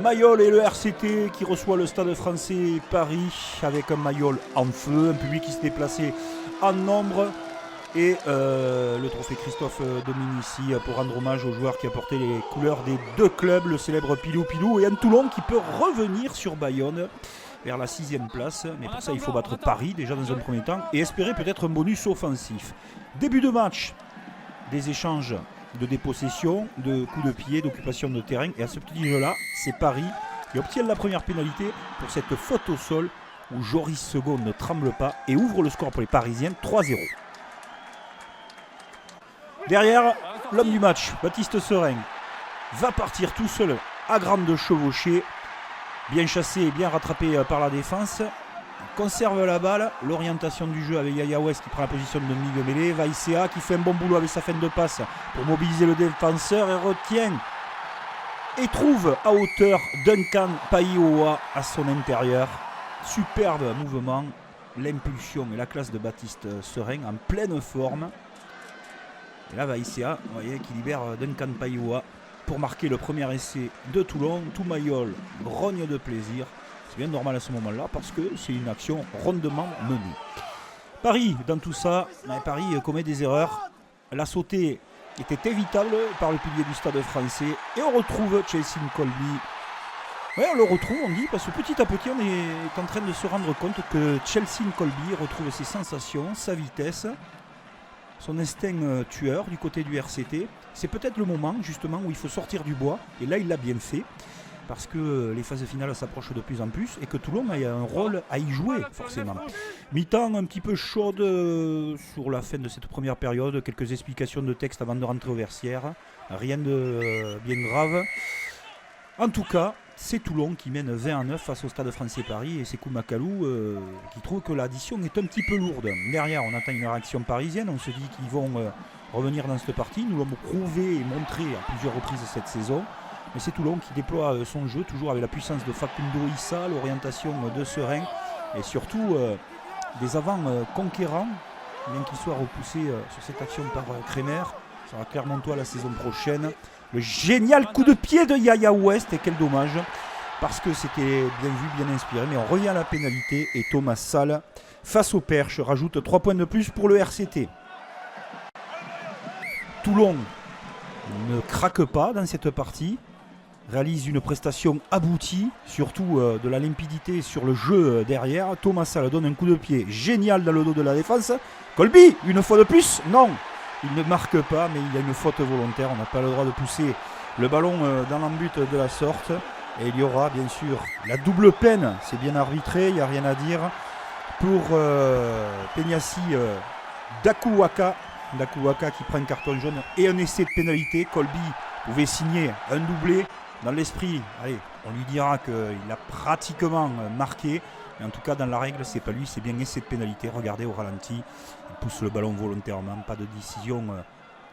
Mayol et le RCT qui reçoit le Stade Français Paris avec un Mayol en feu, un public qui s'est déplacé en nombre et le trophée Christophe Dominici pour rendre hommage au joueur qui a porté les couleurs des deux clubs, le célèbre Pilou Pilou, et un Toulon qui peut revenir sur Bayonne vers la 6e place, mais pour ça il faut battre Paris déjà dans un premier temps et espérer peut-être un bonus offensif. Début de match, des échanges de dépossession, de coups de pied, d'occupation de terrain. Et à ce petit jeu-là, c'est Paris qui obtient la première pénalité pour cette faute au sol où Joris Second ne tremble pas et ouvre le score pour les Parisiens, 3-0. Derrière, l'homme du match, Baptiste Serein, va partir tout seul à grande chevauchée, bien chassé et bien rattrapé par la défense. Conserve la balle, l'orientation du jeu avec Yaya West qui prend la position de milieu mêlée, Vaïséa qui fait un bon boulot avec sa fin de passe pour mobiliser le défenseur et retient et trouve à hauteur Duncan Paioa à son intérieur. Superbe mouvement, l'impulsion et la classe de Baptiste Serein en pleine forme. Et là Vaïséa, vous voyez, qui libère Duncan Paioa pour marquer le premier essai de Toulon. Tout Mayol grogne de plaisir. C'est bien normal à ce moment-là parce que c'est une action rondement menée. Paris, dans tout ça, Paris commet des erreurs. La sautée était évitable par le pilier du Stade Français. Et on retrouve Chelsea Colby. Oui, on le retrouve, on dit, parce que petit à petit, on est en train de se rendre compte que Chelsea Colby retrouve ses sensations, sa vitesse, son instinct tueur du côté du RCT. C'est peut-être le moment, justement, où il faut sortir du bois. Et là, il l'a bien fait. Parce que les phases finales s'approchent de plus en plus et que Toulon a un rôle à y jouer, forcément. Mi-temps un petit peu chaude sur la fin de cette première période. Quelques explications de texte avant de rentrer au vestiaire. Rien de bien grave. En tout cas, c'est Toulon qui mène 20-9 face au Stade Français Paris. Et c'est Koumakalou qui trouve que l'addition est un petit peu lourde. Derrière, on attend une réaction parisienne. On se dit qu'ils vont revenir dans cette partie. Nous l'avons prouvé et montré à plusieurs reprises cette saison. Mais c'est Toulon qui déploie son jeu, toujours avec la puissance de Facundo Issa, l'orientation de Serein et surtout des avants conquérants, bien qu'il soit repoussé sur cette action par Kremer. Ça sera Clermontois la saison prochaine. Le génial coup de pied de Yaya West, et quel dommage, parce que c'était bien vu, bien inspiré. Mais on revient à la pénalité et Thomas Salle, face au Perche, rajoute 3 points de plus pour le RCT. Toulon ne craque pas dans cette partie. Réalise une prestation aboutie, surtout de la limpidité sur le jeu derrière. Thomas Salle donne un coup de pied génial dans le dos de la défense. Colby, une fois de plus, non, il ne marque pas, mais il y a une faute volontaire. On n'a pas le droit de pousser le ballon dans l'embut de la sorte. Et il y aura bien sûr la double peine, c'est bien arbitré, il n'y a rien à dire, pour Peñassi Dakuwaka. Dakuwaka qui prend un carton jaune et un essai de pénalité. Colby pouvait signer un doublé. Dans l'esprit, allez, on lui dira qu'il a pratiquement marqué. Mais en tout cas, dans la règle, c'est pas lui, c'est bien essai de pénalité. Regardez au ralenti, il pousse le ballon volontairement. Pas de décision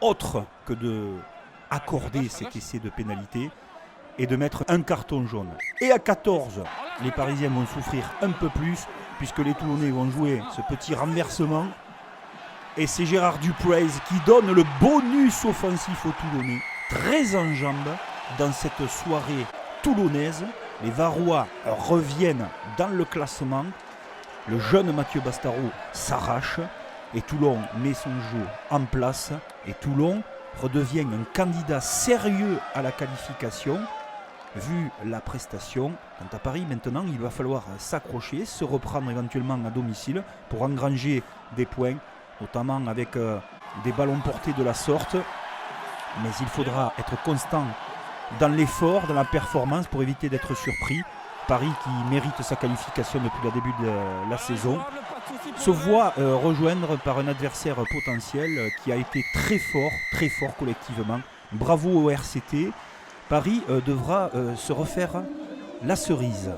autre que de accorder cet essai de pénalité et de mettre un carton jaune. Et à 14, les Parisiens vont souffrir un peu plus puisque les Toulonnais vont jouer ce petit renversement. Et c'est Gérard Dupraez qui donne le bonus offensif aux Toulonnais. Très en jambes. Dans cette soirée toulonnaise, les Varois reviennent dans le classement. Le jeune Mathieu Bastaro s'arrache et Toulon met son jeu en place. Et Toulon redevient un candidat sérieux à la qualification, vu la prestation. Quant à Paris, maintenant, il va falloir s'accrocher, se reprendre éventuellement à domicile pour engranger des points, notamment avec des ballons portés de la sorte. Mais il faudra être constant dans l'effort, dans la performance pour éviter d'être surpris. Paris qui mérite sa qualification depuis le début de la saison se voit rejoindre par un adversaire potentiel qui a été très fort collectivement. Bravo au RCT. Paris devra se refaire la cerise.